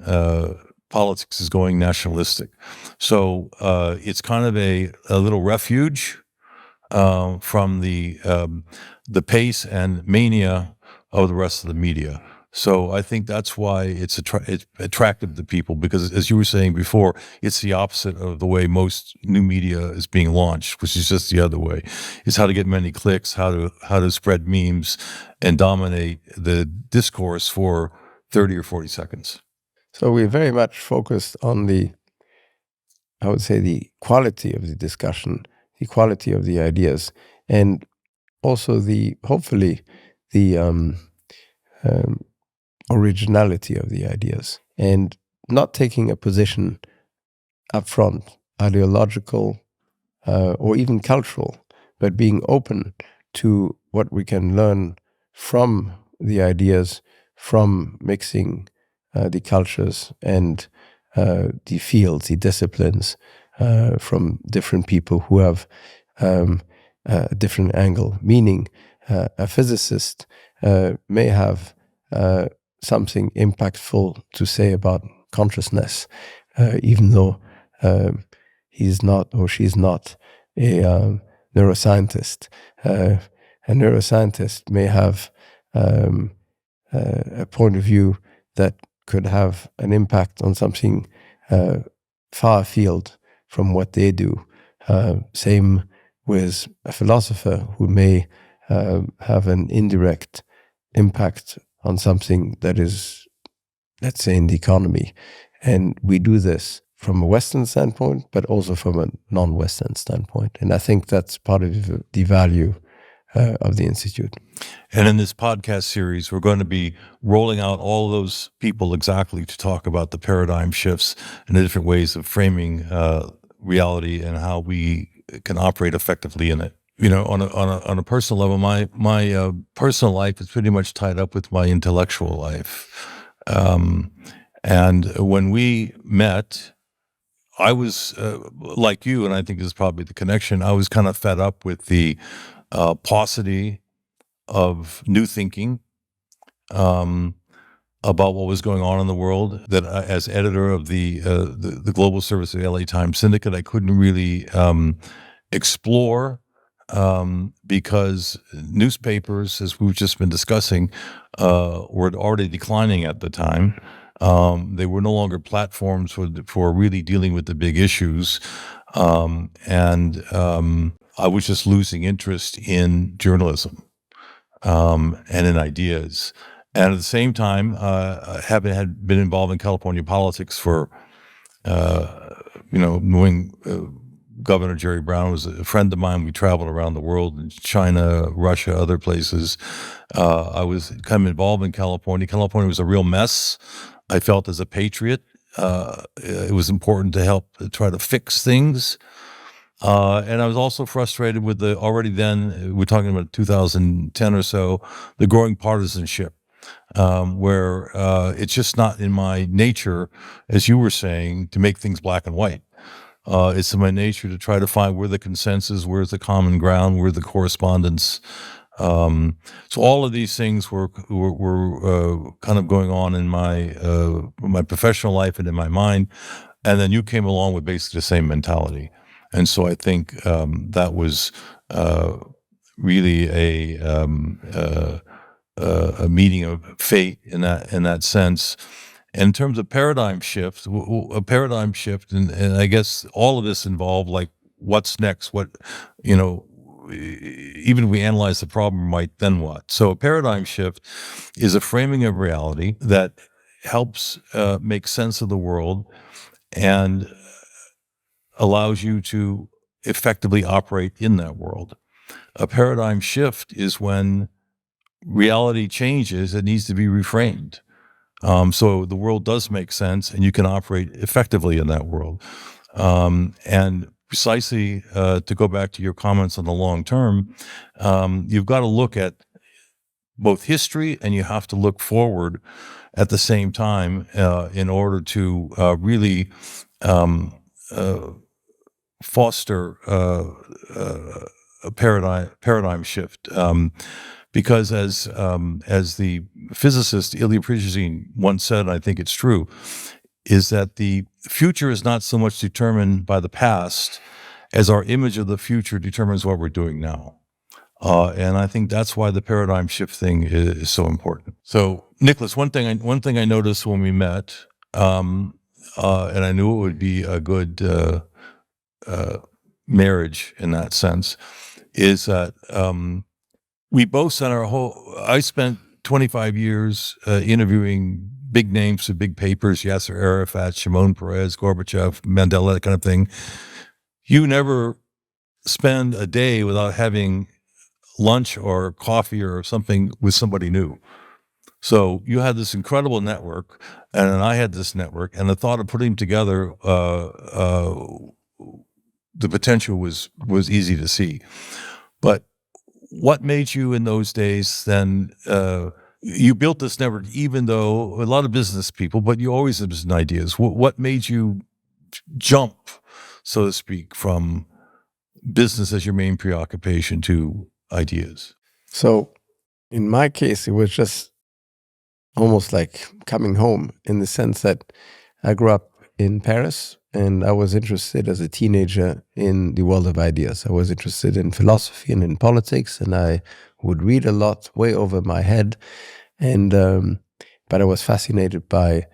politics is going nationalistic. So it's kind of a little refuge from the pace and mania of the rest of the media. So I think that's why it's attractive to people, because, as you were saying before, it's the opposite of the way most new media is being launched, which is just the other way. It's how to get many clicks, how to spread memes and dominate the discourse for 30 or 40 seconds. So we're very much focused on the quality of the discussion, the quality of the ideas, and also hopefully the originality of the ideas, and not taking a position up front, ideological or even cultural, but being open to what we can learn from the ideas, from mixing the cultures and the fields, the disciplines, from different people who have a different angle. Meaning, a physicist may have something impactful to say about consciousness, even though he's not or she's not a neuroscientist. A neuroscientist may have a point of view that could have an impact on something far afield from what they do. Same with a philosopher who may have an indirect impact on something that is, let's say, in the economy. And we do this from a Western standpoint, but also from a non-Western standpoint. And I think that's part of the value of the Institute. And in this podcast series, we're going to be rolling out all those people exactly to talk about the paradigm shifts and the different ways of framing reality and how we can operate effectively in it. You know, on a personal level, my personal life is pretty much tied up with my intellectual life. And when we met, I was like you, and I think this is probably the connection. I was kind of fed up with the paucity of new thinking about what was going on in the world. That as editor of the global service of the LA Times Syndicate, I couldn't really explore because newspapers, as we've just been discussing, were already declining at the time. They were no longer platforms for really dealing with the big issues, and I was just losing interest in journalism and in ideas. And at the same time, having had been involved in California politics for, knowing Governor Jerry Brown was a friend of mine. We traveled around the world in China, Russia, other places. I was kind of involved in California. California was a real mess. I felt as a patriot, it was important to help try to fix things. And I was also frustrated with already then, we're talking about 2010 or so, the growing partisanship, where it's just not in my nature, as you were saying, to make things black and white. It's in my nature to try to find where the consensus, where's the common ground, where the correspondence. So all of these things were kind of going on in my professional life and in my mind. And then you came along with basically the same mentality. And so I think that was really a meeting of fate in that sense. And in terms of paradigm shift, a paradigm shift, and I guess all of this involved like what's next, even if we analyze the problem right, then what? So a paradigm shift is a framing of reality that helps make sense of the world and allows you to effectively operate in that world. A paradigm shift is when reality changes, it needs to be reframed. So the world does make sense and you can operate effectively in that world. And precisely to go back to your comments on the long term, you've got to look at both history and you have to look forward at the same time in order to really foster a paradigm shift. Because as the physicist Ilya Prigogine once said, and I think it's true, is that the future is not so much determined by the past as our image of the future determines what we're doing now. And I think that's why the paradigm shift thing is so important. So, Nicolas, one thing I noticed when we met, and I knew it would be a good marriage in that sense, is that we both spent I spent 25 years interviewing big names for big papers, Yasser Arafat, Shimon Peres, Gorbachev, Mandela, that kind of thing. You never spend a day without having lunch or coffee or something with somebody new. So you had this incredible network, and I had this network, and the thought of putting them together, the potential was easy to see. But what made you in those days then, you built this network, even though a lot of business people, but you always have some ideas. What made you jump, so to speak, from business as your main preoccupation to ideas? So in my case, it was just almost like coming home in the sense that I grew up in Paris and I was interested as a teenager in the world of ideas. I was interested in philosophy and in politics, and I would read a lot way over my head. And but I was fascinated by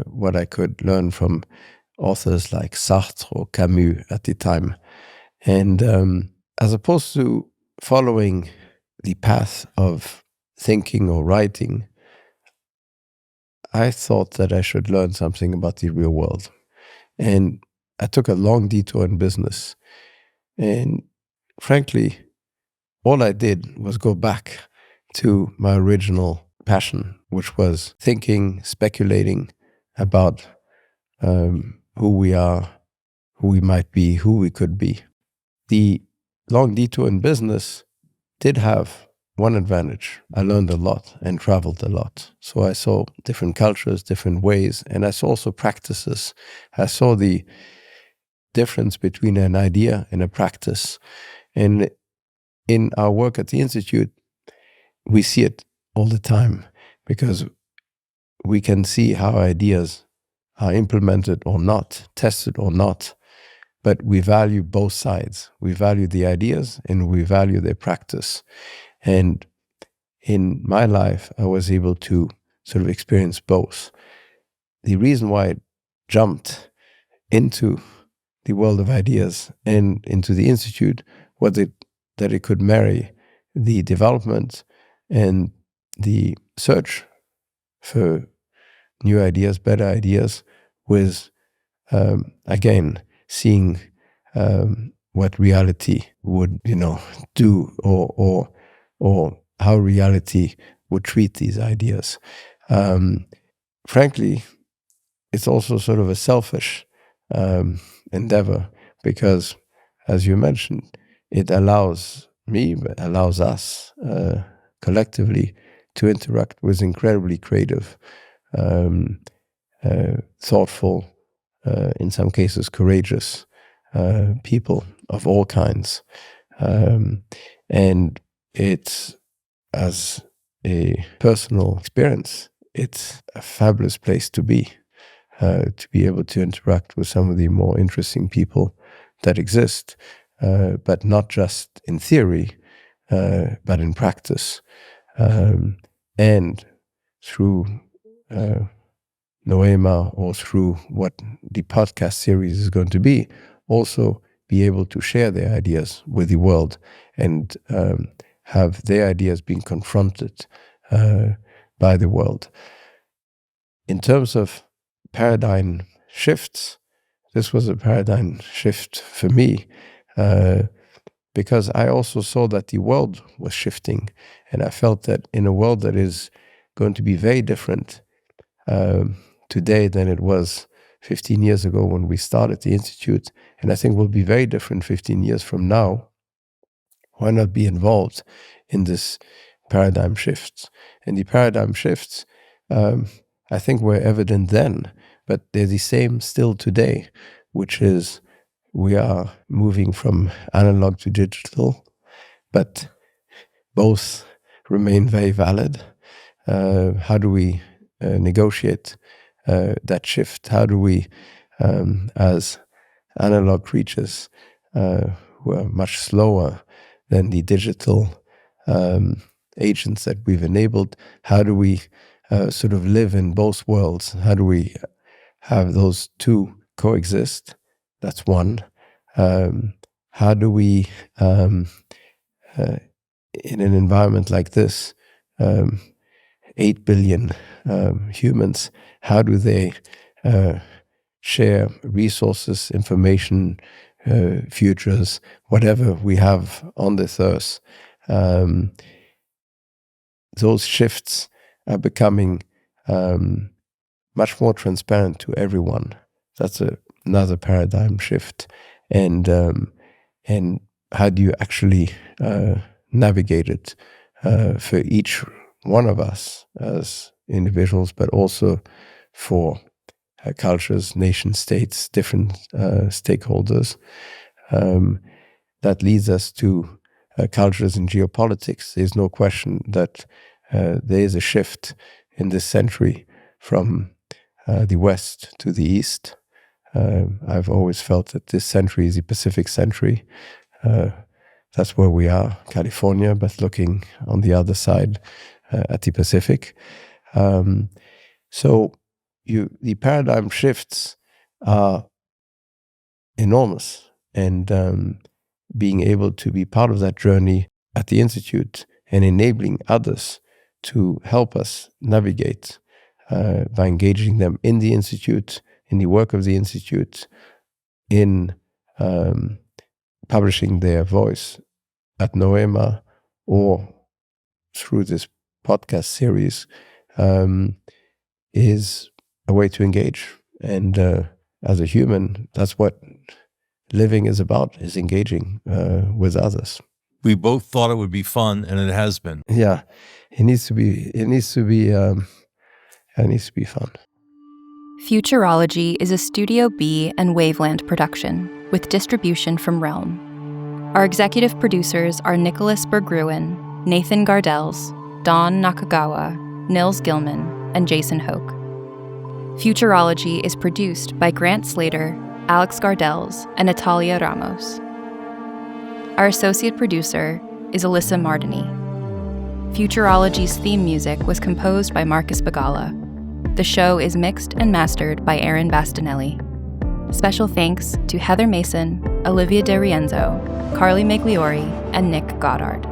what I could learn from authors like Sartre or Camus at the time. And as opposed to following the path of thinking or writing, I thought that I should learn something about the real world. And I took a long detour in business. And frankly, all I did was go back to my original passion, which was thinking, speculating about who we are, who we might be, who we could be. The long detour in business did have one advantage. I learned a lot and traveled a lot. So I saw different cultures, different ways, and I saw also practices. I saw the difference between an idea and a practice. And in our work at the Institute, we see it all the time because we can see how ideas are implemented or not, tested or not. But we value both sides. We value the ideas and we value their practice. And in my life, I was able to sort of experience both. The reason why I jumped into the world of ideas and into the Institute was that it could marry the development and the search for new ideas, better ideas, with, again, seeing what reality would, do, or how reality would treat these ideas. Frankly, it's also sort of a selfish endeavor because, as you mentioned, it allows me, but allows us collectively to interact with incredibly creative, thoughtful, in some cases courageous people of all kinds. And it's, as a personal experience, it's a fabulous place to be able to interact with some of the more interesting people that exist, but not just in theory, but in practice. And through Noema, or through what the podcast series is going to be, also be able to share their ideas with the world and have their ideas being confronted by the world. In terms of paradigm shifts, this was a paradigm shift for me because I also saw that the world was shifting, and I felt that in a world that is going to be very different today than it was 15 years ago when we started the Institute, and I think will be very different 15 years from now, why not be involved in this paradigm shifts? And the paradigm shifts, I think, were evident then, but they're the same still today, which is we are moving from analog to digital, but both remain very valid. How do we negotiate that shift? How do we, as analog creatures who are much slower than the digital agents that we've enabled, how do we sort of live in both worlds? How do we have those two coexist? That's one. How do we, in an environment like this, 8 billion humans, how do they share resources, information, futures, whatever we have on this earth? Those shifts are becoming much more transparent to everyone. That's another paradigm shift. And how do you actually navigate it for each one of us as individuals, but also for cultures, nation states, different stakeholders? That leads us to cultures and geopolitics. There's no question that there is a shift in this century from the West to the East. I've always felt that this century is the Pacific century. That's where we are, California, but looking on the other side at the Pacific. So the paradigm shifts are enormous, and being able to be part of that journey at the Institute and enabling others to help us navigate by engaging them in the Institute, in the work of the Institute, in publishing their voice at Noema or through this podcast series, is a way to engage. And as a human, that's what living is about, is engaging with others. We both thought it would be fun, and it has been. Yeah, it needs to be fun. Futurology is a Studio B and Waveland production with distribution from Realm. Our executive producers are Nicolas Berggruen, Nathan Gardels, Dawn Nakagawa, Nils Gilman, and Jason Hoke. Futurology is produced by Grant Slater, Alex Gardels, and Natalia Ramos. Our associate producer is Alyssa Mardini. Futurology's theme music was composed by Marcus Bagala. The show is mixed and mastered by Aaron Bastinelli. Special thanks to Heather Mason, Olivia De Rienzo, Carly Migliori, and Nick Goddard.